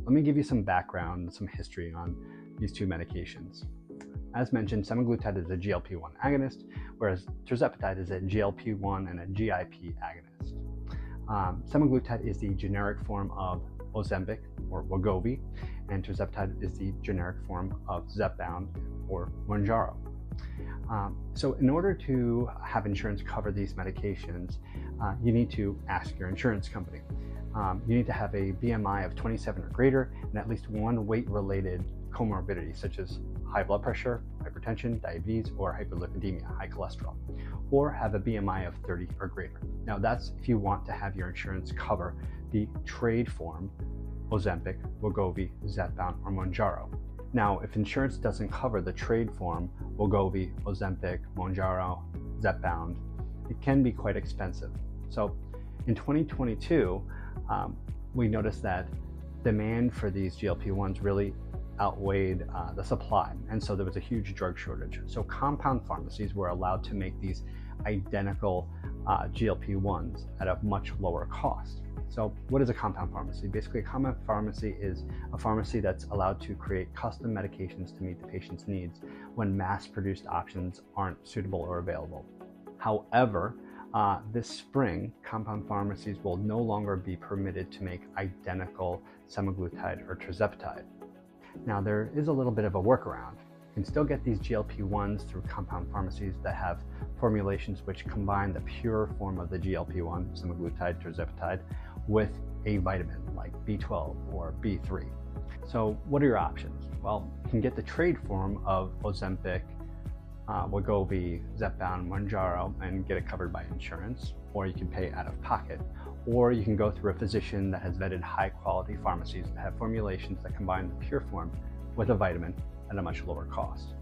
let me give you some background, some history on these two medications. As mentioned, semaglutide is a GLP-1 agonist, whereas tirzepatide is a GLP-1 and a GIP agonist. Semaglutide is the generic form of Ozempic or Wegovy, and tirzepatide is the generic form of Zepbound or Mounjaro. So in order to have insurance cover these medications, you need to ask your insurance company. You need to have a BMI of 27 or greater and at least one weight-related comorbidity, such as high blood pressure, hypertension, diabetes, or hyperlipidemia, high cholesterol, or have a BMI of 30 or greater. Now that's if you want to have your insurance cover the trade form Ozempic, Wegovy, Zepbound, or Mounjaro. Now, if insurance doesn't cover the trade form Wegovy, Ozempic, Mounjaro, Zepbound, it can be quite expensive. So in 2022, we noticed that demand for these GLP-1s really outweighed the supply, and so there was a huge drug shortage. So compound pharmacies were allowed to make these identical GLP-1s at a much lower cost. So what is a compound pharmacy? Basically, a compound pharmacy is a pharmacy that's allowed to create custom medications to meet the patient's needs when mass-produced options aren't suitable or available. However, this spring, compound pharmacies will no longer be permitted to make identical semaglutide or tirzepatide. Now, there is a little bit of a workaround. You can still get these GLP-1s through compound pharmacies that have formulations which combine the pure form of the GLP-1, semaglutide, tirzepatide, with a vitamin like B12 or B3. So what are your options? Well, you can get the trade form of Ozempic, Wegovy, Zepbound, Mounjaro, and get it covered by insurance, or you can pay out of pocket, or you can go through a physician that has vetted high-quality pharmacies that have formulations that combine the pure form with a vitamin at a much lower cost.